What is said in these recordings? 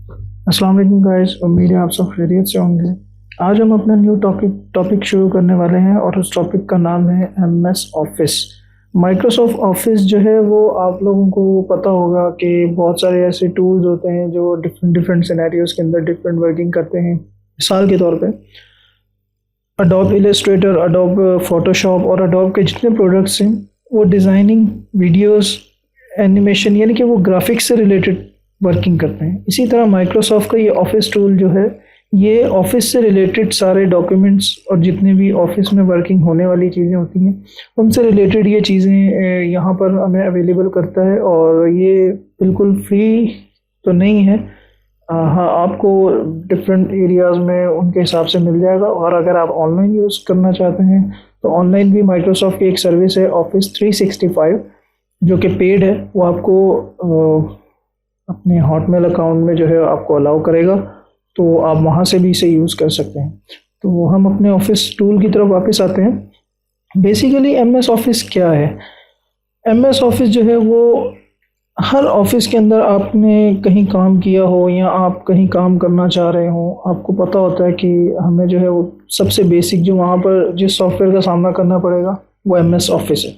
अस्सलाम वालेकुम गाइस, उम्मीद है आप सब खैरियत से होंगे। आज हम अपना न्यू टॉपिक शुरू करने वाले हैं और उस टॉपिक का नाम है एमएस ऑफिस। माइक्रोसॉफ्ट ऑफिस जो है वो आप लोगों को पता होगा कि बहुत सारे ऐसे टूल्स होते हैं जो डिफरेंट डिफरेंट सिनेरियोज के अंदर डिफरेंट वर्किंग करते हैं। मिसाल के तौर पे अडोब इलस्ट्रेटर, अडोब फोटोशॉप और अडोब के जितने प्रोडक्ट्स हैं वो डिज़ाइनिंग, वीडियोस, एनिमेशन यानी कि वो ग्राफिक्स से रिलेटेड वर्किंग करते हैं। इसी तरह माइक्रोसॉफ्ट का ये ऑफिस टूल जो है ये ऑफिस से रिलेटेड सारे डॉक्यूमेंट्स और जितने भी ऑफिस में वर्किंग होने वाली चीज़ें होती हैं उनसे रिलेटेड ये चीज़ें यहाँ पर हमें अवेलेबल करता है। और ये बिल्कुल फ्री तो नहीं है, हाँ आपको डिफरेंट एरियाज़ में उनके हिसाब से मिल जाएगा। और अगर आप ऑनलाइन यूज़ करना चाहते हैं तो ऑनलाइन भी माइक्रोसॉफ्ट की एक सर्विस है ऑफिस 365 जो कि पेड है। वो आपको अपने हॉटमेल अकाउंट में जो है आपको अलाउ करेगा, तो आप वहाँ से भी इसे यूज़ कर सकते हैं। तो हम अपने ऑफिस टूल की तरफ वापस आते हैं। बेसिकली एमएस ऑफिस क्या है? एमएस ऑफिस जो है वो हर ऑफिस के अंदर आपने कहीं काम किया हो या आप कहीं काम करना चाह रहे हो, आपको पता होता है कि हमें जो है वो सबसे बेसिक जो वहाँ पर जिस सॉफ्टवेयर का सामना करना पड़ेगा वो एमएस ऑफिस है।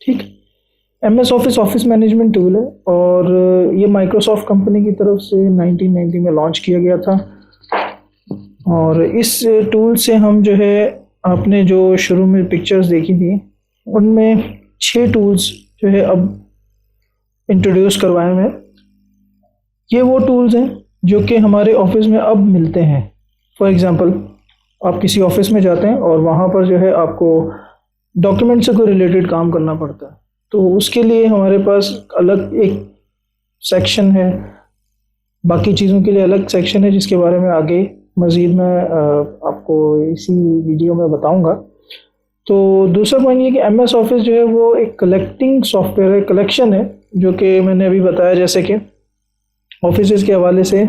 ठीक, MS office office management tool है और ये माइक्रोसॉफ्ट कंपनी की तरफ से 1990 में लॉन्च किया गया था। और इस टूल से हम जो है आपने जो शुरू में पिक्चर्स देखी थी उनमें 6 टूल्स जो है अब इंट्रोड्यूस करवाए हैं। ये वो टूल्स हैं जो कि हमारे ऑफिस में अब मिलते हैं। फॉर एग्ज़ाम्पल आप किसी ऑफिस में जाते हैं और वहाँ पर जो है आपको डॉक्यूमेंट से कोई रिलेटेड काम करना पड़ता है, तो उसके लिए हमारे पास अलग एक सेक्शन है, बाकी चीज़ों के लिए अलग सेक्शन है जिसके बारे में आगे मज़ीद मैं आपको इसी वीडियो में बताऊंगा। तो दूसरा पॉइंट ये कि एमएस ऑफिस जो है वो एक कलेक्टिंग सॉफ्टवेयर है, कलेक्शन है, जो कि मैंने अभी बताया जैसे कि ऑफिस के हवाले से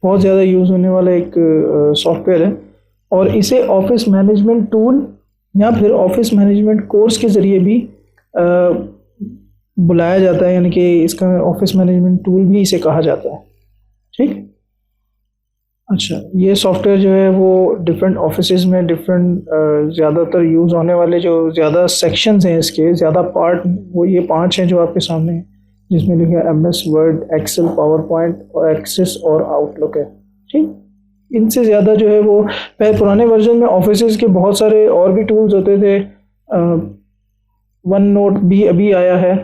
बहुत ज़्यादा यूज़ होने वाला एक सॉफ्टवेयर है। और इसे ऑफिस मैनेजमेंट टूल या फिर ऑफिस मैनेजमेंट कोर्स के ज़रिए भी बुलाया जाता है, यानी कि इसका ऑफिस मैनेजमेंट टूल भी इसे कहा जाता है। ठीक, अच्छा, ये सॉफ्टवेयर जो है वो डिफरेंट ऑफिसेज में डिफरेंट ज़्यादातर यूज़ होने वाले जो ज़्यादा सेक्शंस हैं, इसके ज़्यादा पार्ट वो ये 5 हैं जो आपके सामने हैं, जिसमें लिखा है MS Word, Excel, PowerPoint और एक्सेस और आउटलुक है। ठीक, इनसे ज़्यादा जो है वो पहले पुराने वर्जन में ऑफिसेज के बहुत सारे और भी टूल्स होते थे। वन नोट भी अभी आया है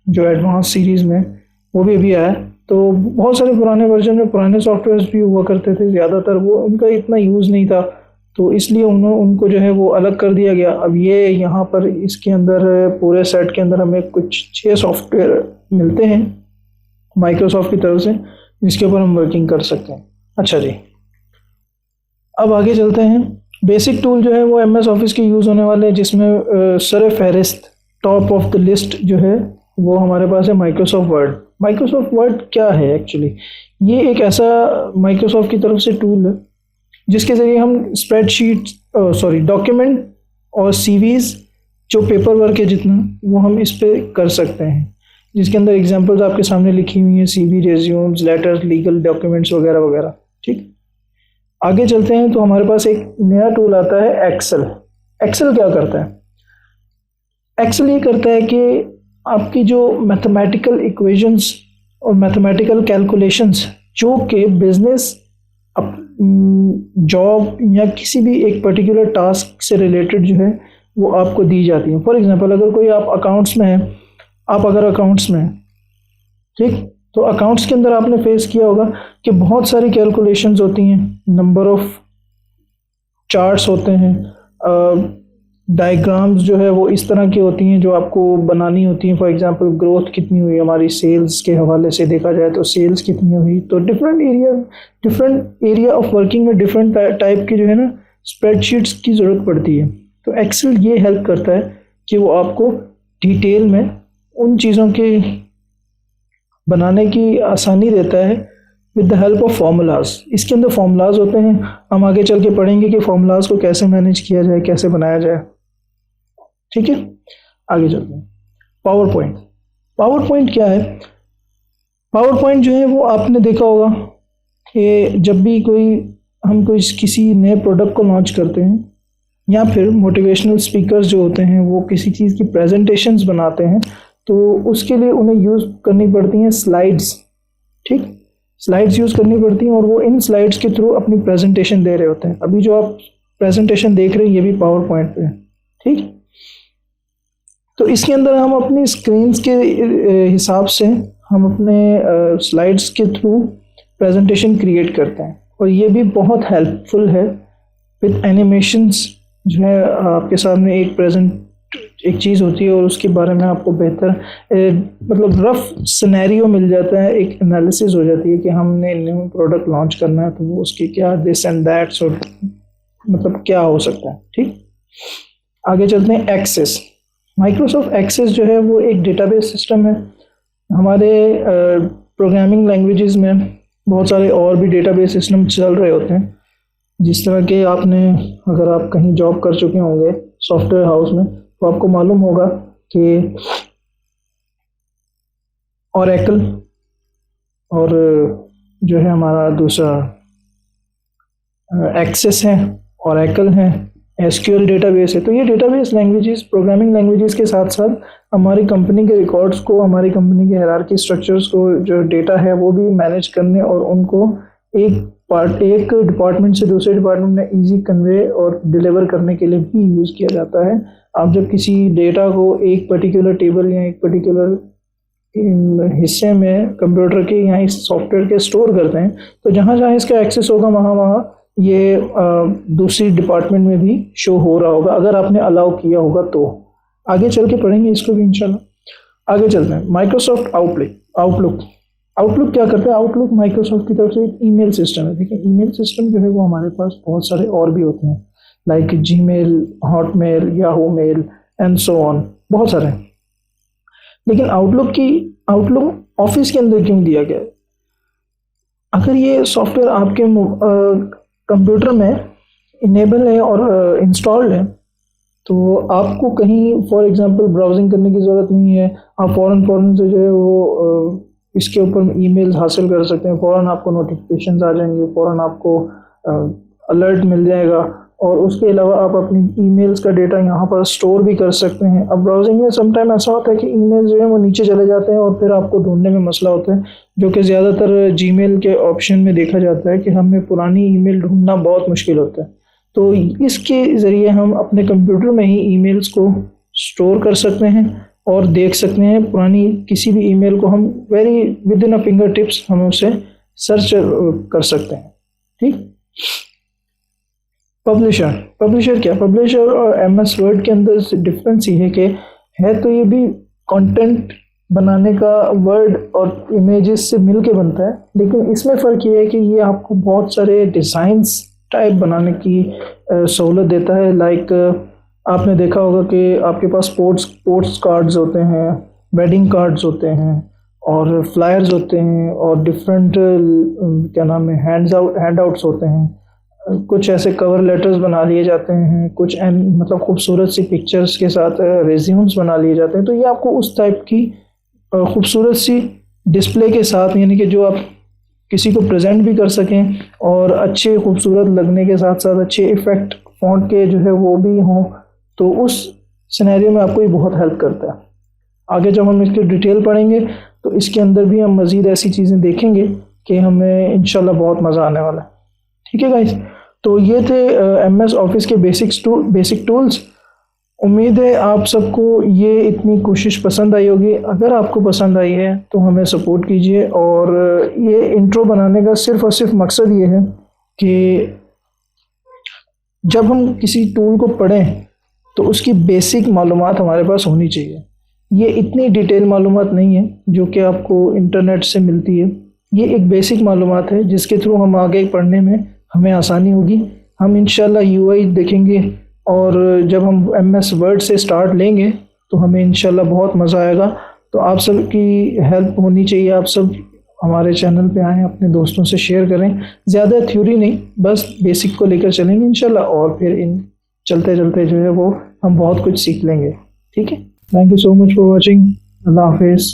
जो एडवांस सीरीज़ में, वो भी अभी आया। तो बहुत सारे पुराने वर्जन में पुराने सॉफ्टवेयर्स भी हुआ करते थे, ज़्यादातर वो उनका इतना यूज़ नहीं था, तो इसलिए उनको जो है वो अलग कर दिया गया। अब ये यहाँ पर इसके अंदर पूरे सेट के अंदर हमें कुछ 6 सॉफ्टवेयर मिलते हैं माइक्रोसॉफ्ट की तरफ से जिसके ऊपर हम वर्किंग कर सकते हैं। अच्छा जी, अब आगे चलते हैं। बेसिक टूल जो है वो एमएस ऑफिस के यूज़ होने वाले हैं, जिसमें सर फहरिस्त टॉप ऑफ द लिस्ट जो है वो हमारे पास है माइक्रोसॉफ्ट वर्ड। माइक्रोसॉफ्ट वर्ड क्या है एक्चुअली? ये एक ऐसा माइक्रोसॉफ्ट की तरफ से टूल है जिसके ज़रिए हम स्प्रेडशीट डॉक्यूमेंट और सीवीज जो पेपर वर्क है जितना वो हम इस पे कर सकते हैं, जिसके अंदर एग्जांपल्स आपके सामने लिखी हुई हैं, CV, resumes, letters, legal documents वगैरह वगैरह। ठीक, आगे चलते हैं तो हमारे पास एक नया टूल आता है एक्सेल। एक्सेल क्या करता है? एक्सेल ये करता है कि आपकी जो मैथमेटिकल इक्वेशंस और मैथमेटिकल कैलकुलेशंस जो कि बिजनेस, जॉब या किसी भी एक पर्टिकुलर टास्क से रिलेटेड जो है वो आपको दी जाती है। फॉर एग्जांपल अगर कोई आप अकाउंट्स में है, आप अगर अकाउंट्स में, ठीक, तो अकाउंट्स के अंदर आपने फेस किया होगा कि बहुत सारी कैलकुलेशंस होती हैं, नंबर ऑफ चार्ट्स होते हैं, डायग्राम्स जो है वो इस तरह की होती हैं जो आपको बनानी होती हैं। फॉर एग्जांपल ग्रोथ कितनी हुई हमारी सेल्स के हवाले से देखा जाए तो सेल्स कितनी हुई, तो डिफरेंट एरिया ऑफ वर्किंग में डिफरेंट टाइप की जो है ना स्प्रेडशीट्स की ज़रूरत पड़ती है। तो एक्सेल ये हेल्प करता है कि वो आपको डिटेल में उन चीज़ों के बनाने की आसानी देता है with the help of formulas. इसके अंदर फार्मूलाज होते हैं, हम आगे चल के पढ़ेंगे कि फार्मूलाज को कैसे मैनेज किया जाए, कैसे बनाया जाए। ठीक है, आगे चलते हैं। पावर पॉइंट क्या है? पावर पॉइंट जो है वो आपने देखा होगा कि जब भी हम कोई किसी नए प्रोडक्ट को लॉन्च करते हैं या फिर मोटिवेशनल स्पीकर्स जो होते हैं वो किसी चीज़ की प्रेजेंटेशंस बनाते हैं, तो उसके लिए उन्हें यूज़ करनी पड़ती हैं स्लाइड्स। ठीक, स्लाइड्स यूज़ करनी पड़ती हैं और वो इन स्लाइड्स के थ्रू अपनी प्रेजेंटेशन दे रहे होते हैं। अभी जो आप प्रेजेंटेशन देख रहे हैं ये भी पावर पॉइंट पे है। ठीक, तो इसके अंदर हम अपनी स्क्रीन्स के हिसाब से हम अपने स्लाइड्स के थ्रू प्रेजेंटेशन क्रिएट करते हैं, और ये भी बहुत हेल्पफुल है विद एनिमेशंस। जो है आपके सामने एक चीज़ होती है और उसके बारे में आपको बेहतर मतलब रफ सिनेरियो मिल जाता है, एक एनालिसिस हो जाती है कि हमने न्यू प्रोडक्ट लॉन्च करना है तो वो उसकी क्या दिस एंड दैट्स और मतलब क्या हो सकता है। ठीक, आगे चलते हैं। एक्सेस, माइक्रोसॉफ्ट एक्सेस जो है वो एक डेटाबेस सिस्टम है। हमारे प्रोग्रामिंग लैंग्वेजेस में बहुत सारे और भी डेटाबेस सिस्टम चल रहे होते हैं, जिस तरह के अगर आप कहीं जॉब कर चुके होंगे सॉफ्टवेयर हाउस में तो आपको मालूम होगा कि ओरेकल और जो है हमारा दूसरा एक्सेस है, ओरेकल है, एसक्यूएल डेटाबेस है। तो ये डेटाबेस लैंग्वेजेस प्रोग्रामिंग लैंग्वेजेस के साथ साथ हमारी कंपनी के रिकॉर्ड्स को, हमारी कंपनी के हायरार्की स्ट्रक्चर्स को, जो डेटा है वो भी मैनेज करने और उनको एक डिपार्टमेंट से दूसरे डिपार्टमेंट में इजी कन्वे और डिलीवर करने के लिए भी यूज़ किया जाता है। आप जब किसी डेटा को एक पर्टिकुलर टेबल या एक पर्टिकुलर हिस्से में कंप्यूटर के या इस सॉफ्टवेयर के स्टोर करते हैं, तो जहाँ जहाँ इसका एक्सेस होगा वहाँ ये दूसरी डिपार्टमेंट में भी शो हो रहा होगा, अगर आपने अलाउ किया होगा तो। आगे चल के पढ़ेंगे इसको भी इंशाल्लाह। आगे चलते हैं। माइक्रोसॉफ्ट आउटलुक क्या करता है? आउटलुक माइक्रोसॉफ्ट की तरफ से एक ईमेल सिस्टम है। देखिए, ईमेल सिस्टम जो है वो हमारे पास बहुत सारे और भी होते हैं, like Gmail, Hotmail, Yahoo male and so on, बहुत सारे। लेकिन आउटलुक ऑफिस के अंदर क्यों दिया गया है? अगर ये सॉफ्टवेयर आपके कंप्यूटर में इनेबल है और इंस्टॉल्ड है तो आपको कहीं फॉर एग्जांपल ब्राउजिंग करने की ज़रूरत नहीं है। आप फ़ौरन से जो है वो इसके ऊपर ईमेल्स हासिल कर सकते हैं, फ़ौरन आपको नोटिफिकेशंस आ जाएंगे, फ़ौरन आपको अलर्ट मिल जाएगा, और उसके अलावा आप अपनी ईमेल्स का डेटा यहाँ पर स्टोर भी कर सकते हैं। अब ब्राउजिंग में समटाइम ऐसा होता है कि ईमेल जो है वो नीचे चले जाते हैं और फिर आपको ढूंढने में मसला होता है, जो कि ज़्यादातर जीमेल के ऑप्शन में देखा जाता है कि हमें पुरानी ईमेल ढूंढना बहुत मुश्किल होता है। तो इसके ज़रिए हम अपने कंप्यूटर में ही ईमेल्स को स्टोर कर सकते हैं और देख सकते हैं। पुरानी किसी भी ईमेल को हम with in a finger tips हम उसे सर्च कर सकते हैं। ठीक। पब्लिशर क्या? पब्लिशर और एमएस वर्ड के अंदर डिफरेंस ये है कि है तो ये भी कंटेंट बनाने का वर्ड और इमेजेस से मिल के बनता है, लेकिन इसमें फ़र्क ये है कि ये आपको बहुत सारे डिज़ाइंस टाइप बनाने की सहूलत देता है। लाइक आपने देखा होगा कि आपके पास स्पोर्ट्स कार्ड्स होते हैं, वेडिंग कार्ड्स होते हैं और फ्लायर्स होते हैं और डिफरेंट क्या नाम है हैंडआउट्स होते हैं। कुछ ऐसे कवर लेटर्स बना लिए जाते हैं, कुछ मतलब खूबसूरत सी पिक्चर्स के साथ रेज्यूम्स बना लिए जाते हैं। तो ये आपको उस टाइप की खूबसूरत सी डिस्प्ले के साथ, यानी कि जो आप किसी को प्रेजेंट भी कर सकें और अच्छे खूबसूरत लगने के साथ साथ अच्छे इफ़ेक्ट फ़ॉन्ट के जो है वो भी हों, तो उस सिनेरियो में आपको ये बहुत हेल्प करता है। आगे जब हम इसकी डिटेल पढ़ेंगे तो इसके अंदर भी हम मज़ीद ऐसी चीज़ें देखेंगे कि हमें इंशाल्लाह बहुत मज़ा आने वाला है। ठीक है गाइस, तो ये थे एमएस ऑफिस के बेसिक टूल्स। उम्मीद है आप सबको ये इतनी कोशिश पसंद आई होगी। अगर आपको पसंद आई है तो हमें सपोर्ट कीजिए, और ये इंट्रो बनाने का सिर्फ और सिर्फ मकसद ये है कि जब हम किसी टूल को पढ़ें तो उसकी बेसिक मालूमात हमारे पास होनी चाहिए। ये इतनी डिटेल मालूमात नहीं है जो कि आपको इंटरनेट से मिलती है। ये एक बेसिक मालूमात है जिसके थ्रू हम आगे पढ़ने में हमें आसानी होगी। हम इंशाल्लाह यूआई देखेंगे और जब हम एमएस वर्ड से स्टार्ट लेंगे तो हमें इंशाल्लाह बहुत मज़ा आएगा। तो आप सब की हेल्प होनी चाहिए। आप सब हमारे चैनल पे आएँ, अपने दोस्तों से शेयर करें। ज़्यादा थ्योरी नहीं, बस बेसिक को लेकर चलेंगे इंशाल्लाह, और फिर इन चलते चलते जो है वो हम बहुत कुछ सीख लेंगे। ठीक है, thank you so much for watching. अल्लाह हाफिज़।